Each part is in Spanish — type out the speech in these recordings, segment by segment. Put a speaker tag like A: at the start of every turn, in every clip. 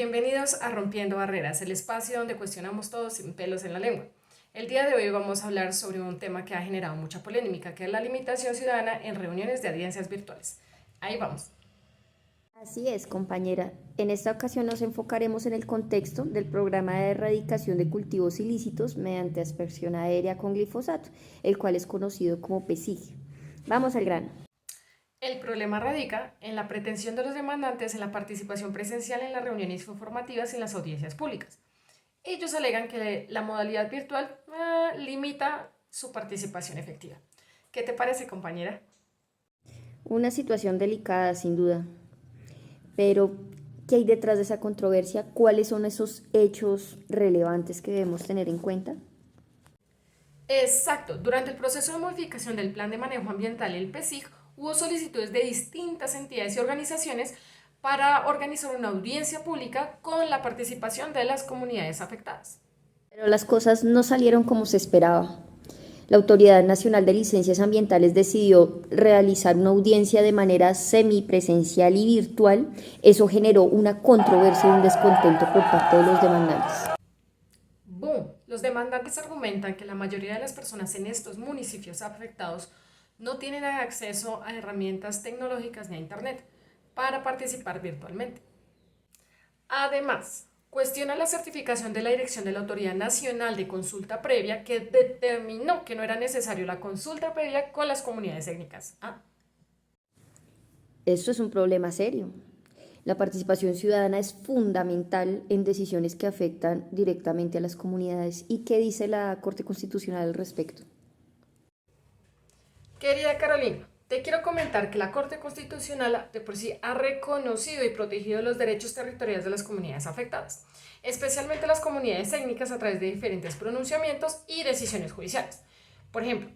A: Bienvenidos a Rompiendo Barreras, el espacio donde cuestionamos todo sin pelos en la lengua. El día de hoy vamos a hablar sobre un tema que ha generado mucha polémica, que es la limitación ciudadana en reuniones de audiencias virtuales. Ahí vamos.
B: Así es, compañera. En esta ocasión nos enfocaremos en el contexto del programa de erradicación de cultivos ilícitos mediante aspersión aérea con glifosato, el cual es conocido como PESIG. Vamos al grano.
A: El problema radica en la pretensión de los demandantes en la participación presencial en las reuniones informativas y en las audiencias públicas. Ellos alegan que la modalidad virtual limita su participación efectiva. ¿Qué te parece, compañera?
B: Una situación delicada, sin duda. Pero, ¿qué hay detrás de esa controversia? ¿Cuáles son esos hechos relevantes que debemos tener en cuenta?
A: Exacto. Durante el proceso de modificación del Plan de Manejo Ambiental, el PESIG, hubo solicitudes de distintas entidades y organizaciones para organizar una audiencia pública con la participación de las comunidades afectadas.
B: Pero las cosas no salieron como se esperaba. La Autoridad Nacional de Licencias Ambientales decidió realizar una audiencia de manera semipresencial y virtual. Eso generó una controversia y un descontento por parte de los demandantes.
A: Boom. Los demandantes argumentan que la mayoría de las personas en estos municipios afectados no tienen acceso a herramientas tecnológicas ni a Internet para participar virtualmente. Además, cuestiona la certificación de la dirección de la Autoridad Nacional de Consulta Previa que determinó que no era necesario la consulta previa con las comunidades étnicas.
B: Esto es un problema serio. La participación ciudadana es fundamental en decisiones que afectan directamente a las comunidades. ¿Y qué dice la Corte Constitucional al respecto?
A: Querida Carolina, te quiero comentar que la Corte Constitucional de por sí ha reconocido y protegido los derechos territoriales de las comunidades afectadas, especialmente las comunidades étnicas a través de diferentes pronunciamientos y decisiones judiciales. Por ejemplo,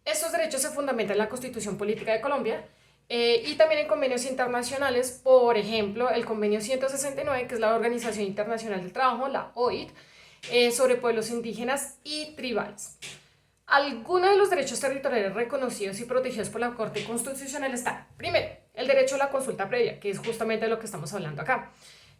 A: estos derechos se fundamentan en la Constitución Política de Colombia y también en convenios internacionales, por ejemplo, el convenio 169, que es la Organización Internacional del Trabajo, la OIT, sobre pueblos indígenas y tribales. Algunos de los derechos territoriales reconocidos y protegidos por la Corte Constitucional están, primero, el derecho a la consulta previa, que es justamente de lo que estamos hablando acá.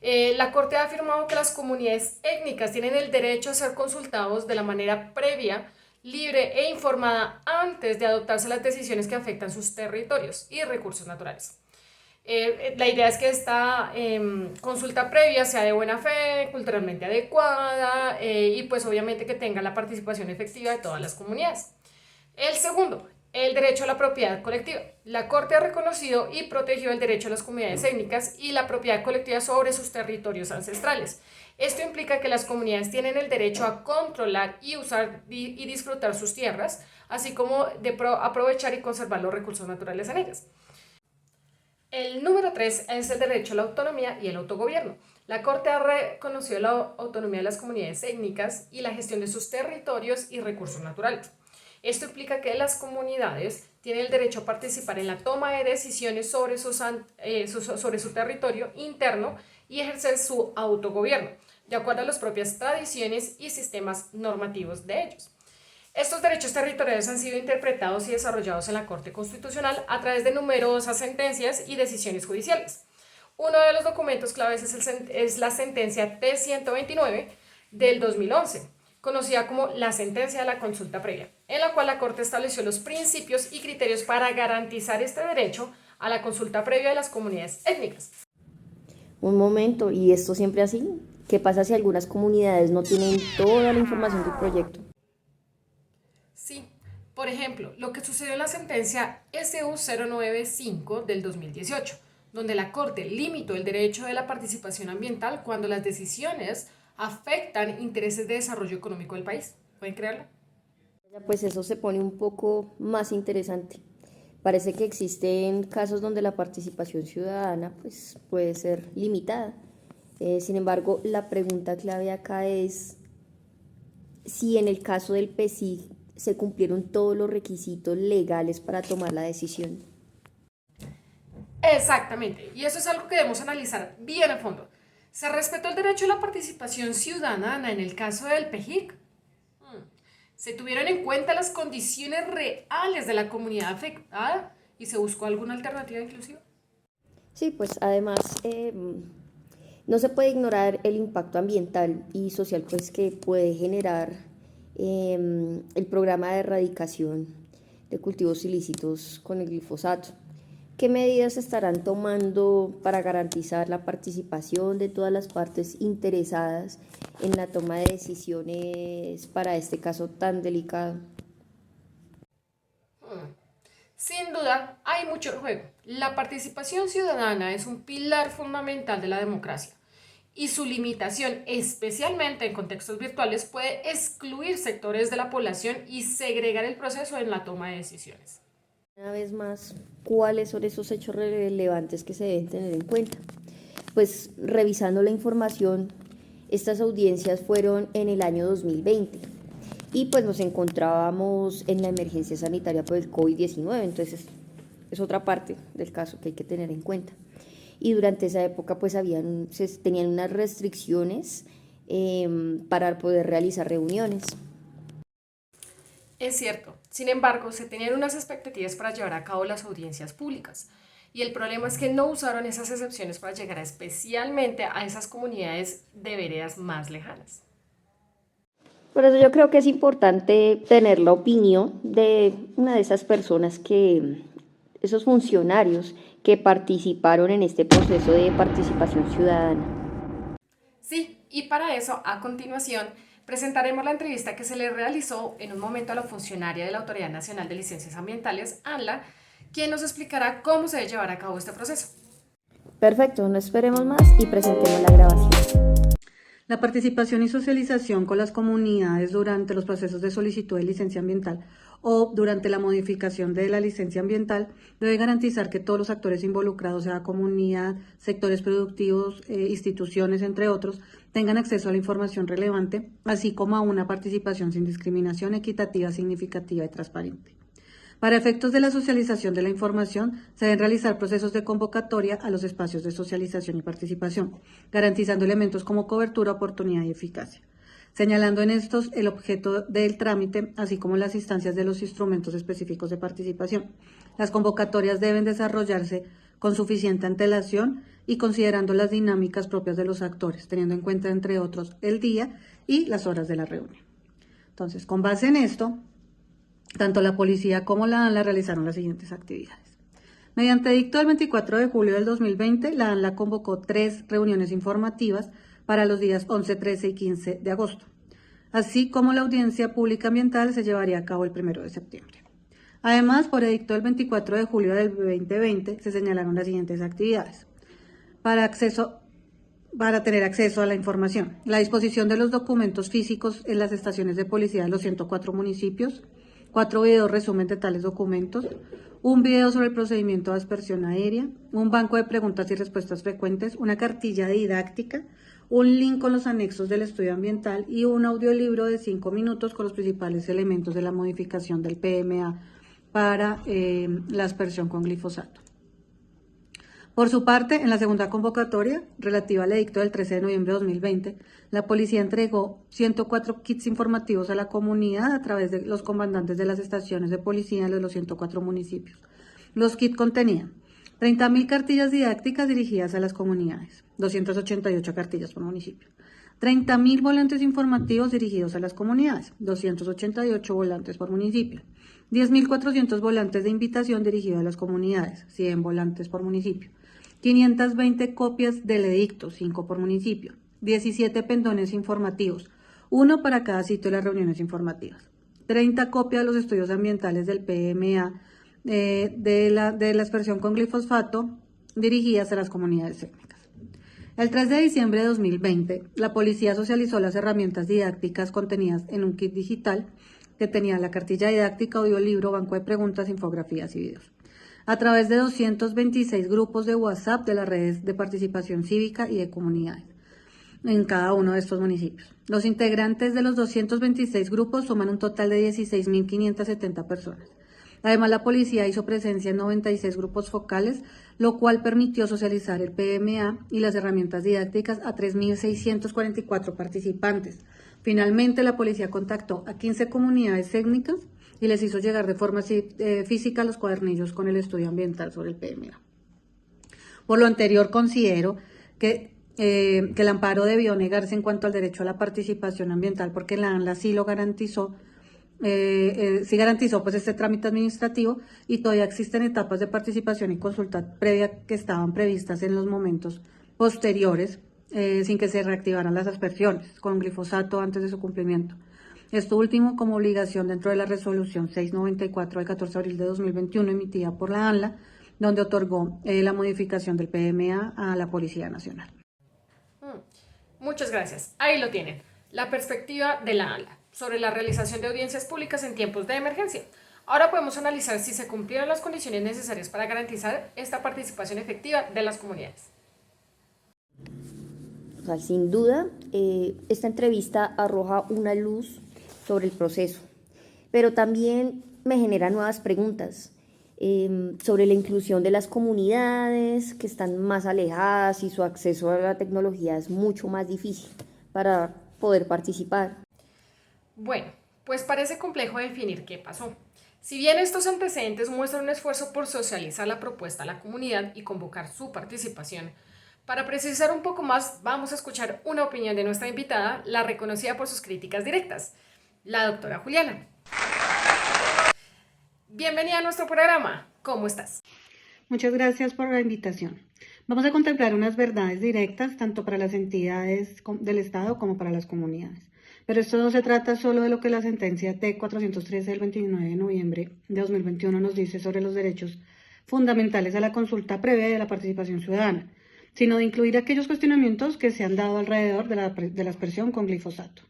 A: La Corte ha afirmado que las comunidades étnicas tienen el derecho a ser consultados de la manera previa, libre e informada antes de adoptarse las decisiones que afectan sus territorios y recursos naturales. La idea es que esta consulta previa sea de buena fe, culturalmente adecuada y pues obviamente que tenga la participación efectiva de todas las comunidades. El segundo, el derecho a la propiedad colectiva. La Corte ha reconocido y protegido el derecho a las comunidades étnicas y la propiedad colectiva sobre sus territorios ancestrales. Esto implica que las comunidades tienen el derecho a controlar y usar y disfrutar sus tierras, así como de aprovechar y conservar los recursos naturales en ellas. El número 3 es el derecho a la autonomía y el autogobierno. La Corte ha reconocido la autonomía de las comunidades étnicas y la gestión de sus territorios y recursos naturales. Esto implica que las comunidades tienen el derecho a participar en la toma de decisiones sobre su territorio interno y ejercer su autogobierno, de acuerdo a las propias tradiciones y sistemas normativos de ellos. Estos derechos territoriales han sido interpretados y desarrollados en la Corte Constitucional a través de numerosas sentencias y decisiones judiciales. Uno de los documentos claves es la sentencia T-129 del 2011, conocida como la sentencia de la consulta previa, en la cual la Corte estableció los principios y criterios para garantizar este derecho a la consulta previa de las comunidades étnicas.
B: Un momento, ¿y esto siempre así? ¿Qué pasa si algunas comunidades no tienen toda la información del proyecto?
A: Sí, por ejemplo, lo que sucedió en la sentencia SU-095 del 2018, donde la Corte limitó el derecho de la participación ambiental cuando las decisiones afectan intereses de desarrollo económico del país. ¿Pueden creerlo?
B: Pues eso se pone un poco más interesante. Parece que existen casos donde la participación ciudadana pues, puede ser limitada. Sin embargo, la pregunta clave acá es si en el caso del PESIG se cumplieron todos los requisitos legales para tomar la decisión.
A: Exactamente, y eso es algo que debemos analizar bien a fondo. ¿Se respetó el derecho a la participación ciudadana en el caso del PEJIC? ¿Se tuvieron en cuenta las condiciones reales de la comunidad afectada y se buscó alguna alternativa inclusiva?
B: Sí, pues además No se puede ignorar el impacto ambiental y social pues, que puede generar el programa de erradicación de cultivos ilícitos con el glifosato. ¿Qué medidas estarán tomando para garantizar la participación de todas las partes interesadas en la toma de decisiones para este caso tan delicado?
A: Sin duda, hay mucho en juego. La participación ciudadana es un pilar fundamental de la democracia y su limitación, especialmente en contextos virtuales, puede excluir sectores de la población y segregar el proceso en la toma de decisiones.
B: Una vez más, ¿cuáles son esos hechos relevantes que se deben tener en cuenta? Pues revisando la información, estas audiencias fueron en el año 2020 y pues nos encontrábamos en la emergencia sanitaria por el COVID-19, entonces es otra parte del caso que hay que tener en cuenta. Y durante esa época pues se tenían unas restricciones para poder realizar reuniones.
A: Es cierto, sin embargo, se tenían unas expectativas para llevar a cabo las audiencias públicas. Y el problema es que no usaron esas excepciones para llegar especialmente a esas comunidades de veredas más lejanas.
B: Por eso yo creo que es importante tener la opinión de una de esas personas esos funcionarios que participaron en este proceso de participación ciudadana.
A: Sí, y para eso, a continuación, presentaremos la entrevista que se le realizó en un momento a la funcionaria de la Autoridad Nacional de Licencias Ambientales, ANLA, quien nos explicará cómo se debe llevar a cabo este proceso.
B: Perfecto, no esperemos más y presentemos la grabación.
C: La participación y socialización con las comunidades durante los procesos de solicitud de licencia ambiental o durante la modificación de la licencia ambiental debe garantizar que todos los actores involucrados, sea comunidad, sectores productivos, instituciones, entre otros, tengan acceso a la información relevante, así como a una participación sin discriminación, equitativa, significativa y transparente. Para efectos de la socialización de la información, se deben realizar procesos de convocatoria a los espacios de socialización y participación, garantizando elementos como cobertura, oportunidad y eficacia, señalando en estos el objeto del trámite, así como las instancias de los instrumentos específicos de participación. Las convocatorias deben desarrollarse con suficiente antelación y considerando las dinámicas propias de los actores, teniendo en cuenta, entre otros, el día y las horas de la reunión. Entonces, con base en esto, tanto la policía como la ANLA realizaron las siguientes actividades. Mediante edicto del 24 de julio del 2020, la ANLA convocó 3 reuniones informativas para los días 11, 13 y 15 de agosto, así como la audiencia pública ambiental se llevaría a cabo el 1 de septiembre. Además, por edicto del 24 de julio del 2020, se señalaron las siguientes actividades. Para tener acceso a la información, la disposición de los documentos físicos en las estaciones de policía de los 104 municipios, 4 videos resumen de tales documentos, un video sobre el procedimiento de aspersión aérea, un banco de preguntas y respuestas frecuentes, una cartilla didáctica, un link con los anexos del estudio ambiental y un audiolibro de 5 minutos con los principales elementos de la modificación del PMA para la aspersión con glifosato. Por su parte, en la segunda convocatoria, relativa al edicto del 13 de noviembre de 2020, la policía entregó 104 kits informativos a la comunidad a través de los comandantes de las estaciones de policía de los 104 municipios. Los kits contenían 30.000 cartillas didácticas dirigidas a las comunidades, 288 cartillas por municipio. 30.000 volantes informativos dirigidos a las comunidades, 288 volantes por municipio. 10.400 volantes de invitación dirigidos a las comunidades, 100 volantes por municipio. 520 copias del edicto, 5 por municipio. 17 pendones informativos, 1 para cada sitio de las reuniones informativas. 30 copias de los estudios ambientales del PMA de la aspersión con glifosato dirigidas a las comunidades étnicas. El 3 de diciembre de 2020, la policía socializó las herramientas didácticas contenidas en un kit digital que tenía la cartilla didáctica, audiolibro, banco de preguntas, infografías y videos, a través de 226 grupos de WhatsApp de las redes de participación cívica y de comunidades en cada uno de estos municipios. Los integrantes de los 226 grupos suman un total de 16.570 personas. Además, la policía hizo presencia en 96 grupos focales, lo cual permitió socializar el PMA y las herramientas didácticas a 3.644 participantes. Finalmente, la policía contactó a 15 comunidades étnicas y les hizo llegar de forma física los cuadernillos con el estudio ambiental sobre el PMA. Por lo anterior, considero que que el amparo debió negarse en cuanto al derecho a la participación ambiental, porque la ANLA sí lo garantizó, sí garantizó pues este trámite administrativo, y todavía existen etapas de participación y consulta previa que estaban previstas en los momentos posteriores, sin que se reactivaran las aspersiones con glifosato antes de su cumplimiento. Esto último como obligación dentro de la resolución 694 del 14 de abril de 2021 emitida por la ANLA, donde otorgó la modificación del PMA a la Policía Nacional.
A: Muchas gracias. Ahí lo tienen. La perspectiva de la ANLA sobre la realización de audiencias públicas en tiempos de emergencia. Ahora podemos analizar si se cumplieron las condiciones necesarias para garantizar esta participación efectiva de las comunidades.
B: O sea, sin duda, esta entrevista arroja una luz sobre el proceso, pero también me genera nuevas preguntas sobre la inclusión de las comunidades que están más alejadas y su acceso a la tecnología es mucho más difícil para poder participar.
A: Bueno, pues parece complejo definir qué pasó. Si bien estos antecedentes muestran un esfuerzo por socializar la propuesta a la comunidad y convocar su participación, para precisar un poco más, vamos a escuchar una opinión de nuestra invitada, la reconocida por sus críticas directas, la doctora Juliana. Bienvenida a nuestro programa. ¿Cómo estás?
C: Muchas gracias por la invitación. Vamos a contemplar unas verdades directas tanto para las entidades del Estado como para las comunidades. Pero esto no se trata solo de lo que la sentencia T-413 del 29 de noviembre de 2021 nos dice sobre los derechos fundamentales a la consulta previa y a la participación ciudadana, sino de incluir aquellos cuestionamientos que se han dado alrededor de la aspersión con glifosato.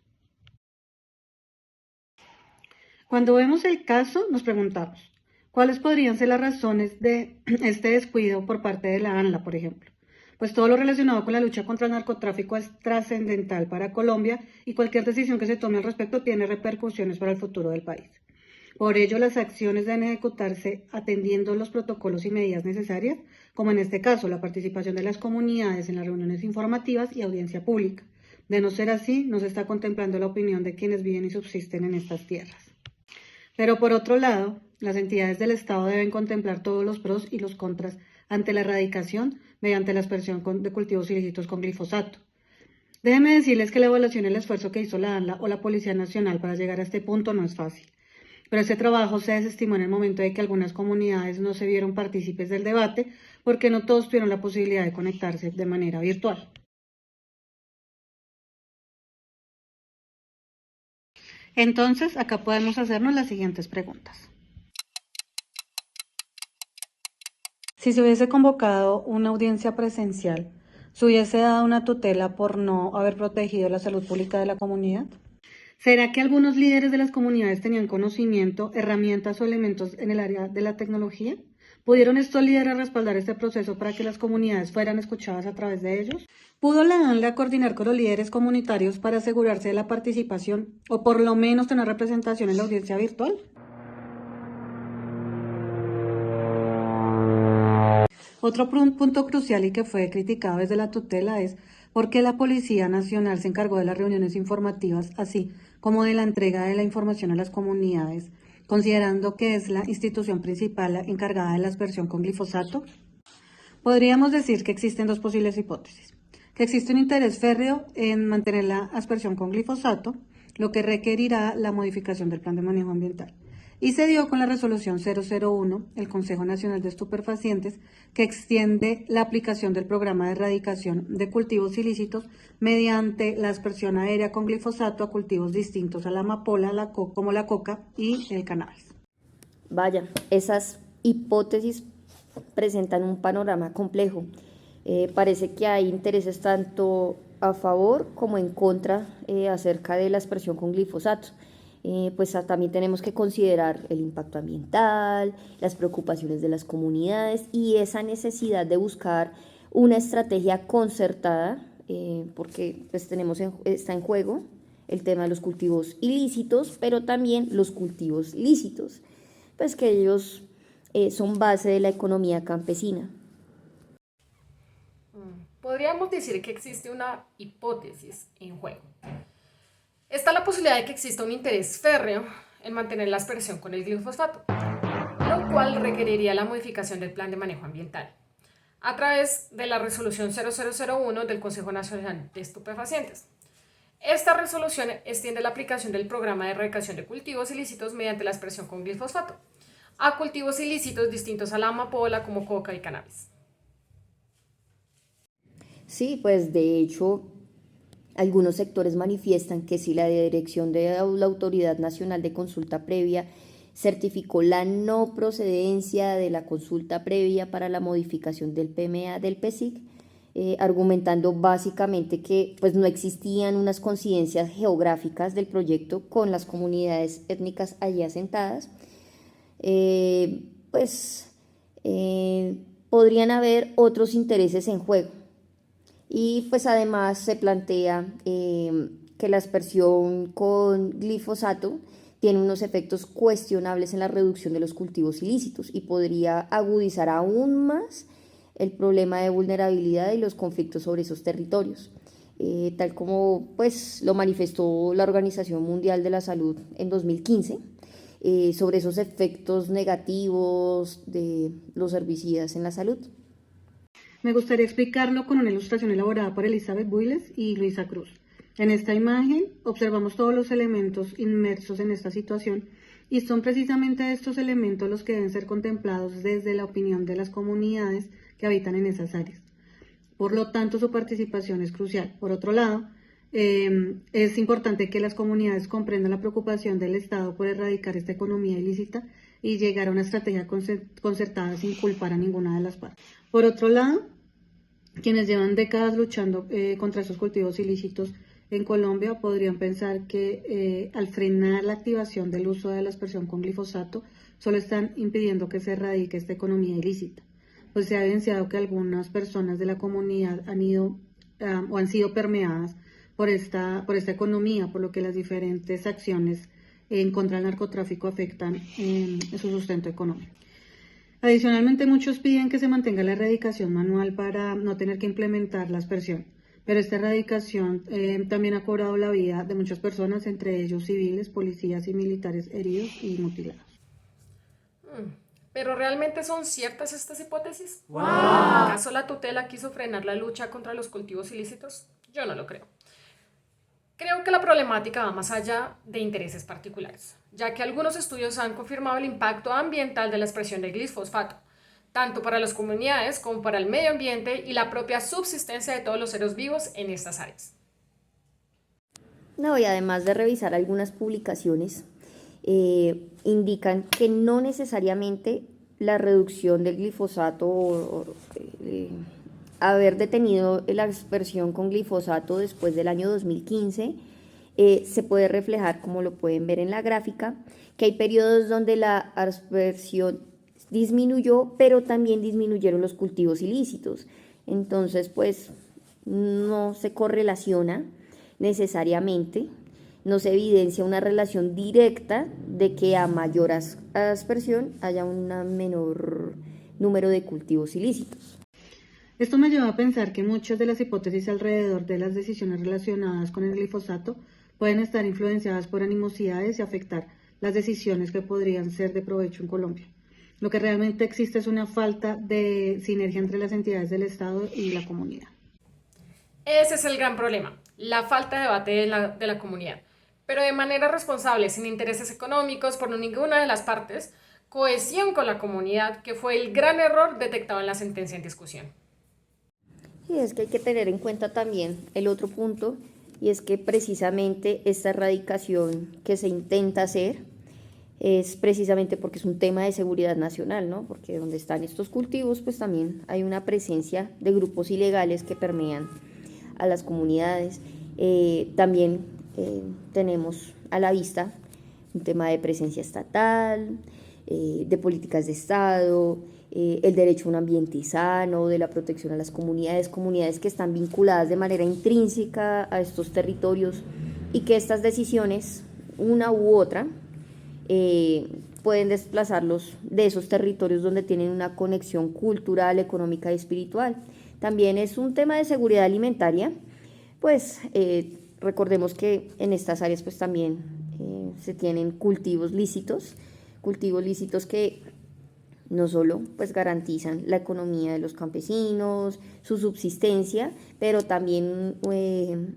C: Cuando vemos el caso, nos preguntamos, ¿cuáles podrían ser las razones de este descuido por parte de la ANLA, por ejemplo? Pues todo lo relacionado con la lucha contra el narcotráfico es trascendental para Colombia y cualquier decisión que se tome al respecto tiene repercusiones para el futuro del país. Por ello, las acciones deben ejecutarse atendiendo los protocolos y medidas necesarias, como en este caso la participación de las comunidades en las reuniones informativas y audiencia pública. De no ser así, no se está contemplando la opinión de quienes viven y subsisten en estas tierras. Pero por otro lado, las entidades del Estado deben contemplar todos los pros y los contras ante la erradicación mediante la aspersión de cultivos ilícitos con glifosato. Déjenme decirles que la evaluación y el esfuerzo que hizo la ANLA o la Policía Nacional para llegar a este punto no es fácil. Pero ese trabajo se desestimó en el momento de que algunas comunidades no se vieron partícipes del debate porque no todos tuvieron la posibilidad de conectarse de manera virtual. Entonces, acá podemos hacernos las siguientes preguntas. Si se hubiese convocado una audiencia presencial, ¿se hubiese dado una tutela por no haber protegido la salud pública de la comunidad? ¿Será que algunos líderes de las comunidades tenían conocimiento, herramientas o elementos en el área de la tecnología? ¿Pudieron estos líderes respaldar este proceso para que las comunidades fueran escuchadas a través de ellos? ¿Pudo la ANLA coordinar con los líderes comunitarios para asegurarse de la participación o por lo menos tener representación en la audiencia virtual? Otro punto crucial y que fue criticado desde la tutela es por qué la Policía Nacional se encargó de las reuniones informativas, así como de la entrega de la información a las comunidades, considerando que es la institución principal encargada de la aspersión con glifosato. Podríamos decir que existen dos posibles hipótesis: que existe un interés férreo en mantener la aspersión con glifosato, lo que requerirá la modificación del Plan de Manejo Ambiental. Y se dio con la resolución 001, el Consejo Nacional de Estupefacientes, que extiende la aplicación del programa de erradicación de cultivos ilícitos mediante la aspersión aérea con glifosato a cultivos distintos a la amapola, como la coca y el cannabis.
B: Vaya, esas hipótesis presentan un panorama complejo. Parece que hay intereses tanto a favor como en contra acerca de la aspersión con glifosato. Pues también tenemos que considerar el impacto ambiental, las preocupaciones de las comunidades y esa necesidad de buscar una estrategia concertada, porque pues está en juego el tema de los cultivos ilícitos, pero también los cultivos lícitos, pues que ellos son base de la economía campesina.
A: Podríamos decir que existe una hipótesis en juego. Está la posibilidad de que exista un interés férreo en mantener la aspersión con el glifosato, lo cual requeriría la modificación del plan de manejo ambiental. a través de la resolución 0001 del Consejo Nacional de Estupefacientes. Esta resolución extiende la aplicación del programa de erradicación de cultivos ilícitos mediante la aspersión con glifosfato a cultivos ilícitos distintos a la amapola como coca y cannabis.
B: Sí, pues de hecho, algunos sectores manifiestan que si la Dirección de la Autoridad Nacional de Consulta Previa certificó la no procedencia de la consulta previa para la modificación del PMA del PESIC, argumentando básicamente que pues, no existían unas coincidencias geográficas del proyecto con las comunidades étnicas allí asentadas, podrían haber otros intereses en juego. Y pues además se plantea que la aspersión con glifosato tiene unos efectos cuestionables en la reducción de los cultivos ilícitos y podría agudizar aún más el problema de vulnerabilidad y los conflictos sobre esos territorios, tal como pues lo manifestó la Organización Mundial de la Salud en 2015, sobre esos efectos negativos de los herbicidas en la salud.
C: Me gustaría explicarlo con una ilustración elaborada por Elizabeth Builes y Luisa Cruz. En esta imagen observamos todos los elementos inmersos en esta situación y son precisamente estos elementos los que deben ser contemplados desde la opinión de las comunidades que habitan en esas áreas. Por lo tanto, su participación es crucial. Por otro lado, es importante que las comunidades comprendan la preocupación del Estado por erradicar esta economía ilícita y llegar a una estrategia concertada sin culpar a ninguna de las partes. Por otro lado, quienes llevan décadas luchando contra estos cultivos ilícitos en Colombia podrían pensar que al frenar la activación del uso de la aspersión con glifosato, solo están impidiendo que se erradique esta economía ilícita, pues se ha evidenciado que algunas personas de la comunidad han sido permeadas por esta economía, por lo que las diferentes acciones en contra del narcotráfico afectan su sustento económico. Adicionalmente, muchos piden que se mantenga la erradicación manual para no tener que implementar la aspersión, pero esta erradicación también ha cobrado la vida de muchas personas, entre ellos civiles, policías y militares heridos y mutilados.
A: ¿Pero realmente son ciertas estas hipótesis? ¡Wow! ¿Acaso la tutela quiso frenar la lucha contra los cultivos ilícitos? Yo no lo creo. Creo que la problemática va más allá de intereses particulares, ya que algunos estudios han confirmado el impacto ambiental de la expresión de glifosfato, tanto para las comunidades como para el medio ambiente y la propia subsistencia de todos los seres vivos en estas áreas.
B: No, y además de revisar algunas publicaciones, indican que no necesariamente la reducción del glifosato haber detenido la aspersión con glifosato después del año 2015, se puede reflejar, como lo pueden ver en la gráfica, que hay periodos donde la aspersión disminuyó, pero también disminuyeron los cultivos ilícitos. Entonces, pues, no se correlaciona necesariamente, no se evidencia una relación directa de que a mayor aspersión haya un menor número de cultivos ilícitos.
C: Esto me lleva a pensar que muchas de las hipótesis alrededor de las decisiones relacionadas con el glifosato pueden estar influenciadas por animosidades y afectar las decisiones que podrían ser de provecho en Colombia. Lo que realmente existe es una falta de sinergia entre las entidades del Estado y la comunidad.
A: Ese es el gran problema, la falta de debate de la comunidad, pero de manera responsable, sin intereses económicos por ninguna de las partes, cohesión con la comunidad, que fue el gran error detectado en la sentencia en discusión.
B: Y es que hay que tener en cuenta también el otro punto, y es que precisamente esta erradicación que se intenta hacer es precisamente porque es un tema de seguridad nacional, ¿no? Porque donde están estos cultivos, pues también hay una presencia de grupos ilegales que permean a las comunidades. También tenemos a la vista un tema de presencia estatal, de políticas de Estado, el derecho a un ambiente sano, de la protección a las comunidades que están vinculadas de manera intrínseca a estos territorios y que estas decisiones, una u otra, pueden desplazarlos de esos territorios donde tienen una conexión cultural, económica y espiritual. También es un tema de seguridad alimentaria, pues recordemos que en estas áreas pues también se tienen cultivos lícitos que No solo pues garantizan la economía de los campesinos, su subsistencia, pero también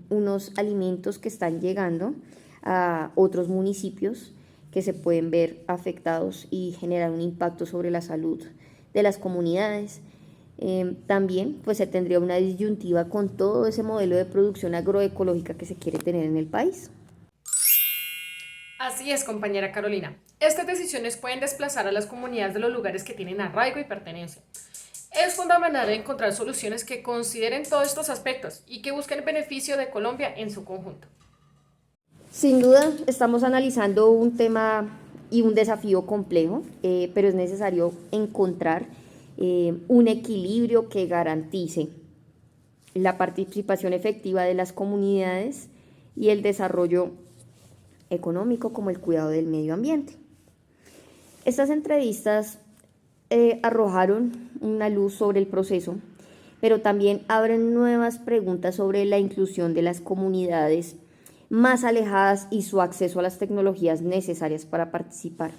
B: unos alimentos que están llegando a otros municipios que se pueden ver afectados y generar un impacto sobre la salud de las comunidades. También pues se tendría una disyuntiva con todo ese modelo de producción agroecológica que se quiere tener en el país.
A: Así es, compañera Carolina. Estas decisiones pueden desplazar a las comunidades de los lugares que tienen arraigo y pertenencia. Es fundamental encontrar soluciones que consideren todos estos aspectos y que busquen el beneficio de Colombia en su conjunto.
B: Sin duda, estamos analizando un tema y un desafío complejo, pero es necesario encontrar un equilibrio que garantice la participación efectiva de las comunidades y el desarrollo económico como el cuidado del medio ambiente. Estas entrevistas arrojaron una luz sobre el proceso, pero también abren nuevas preguntas sobre la inclusión de las comunidades más alejadas y su acceso a las tecnologías necesarias para participar.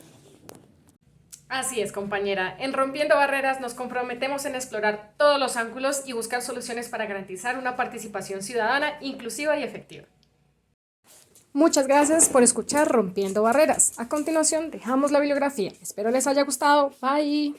A: Así es, compañera. En Rompiendo Barreras nos comprometemos en explorar todos los ángulos y buscar soluciones para garantizar una participación ciudadana inclusiva y efectiva. Muchas gracias por escuchar Rompiendo Barreras. A continuación, dejamos la bibliografía. Espero les haya gustado. Bye.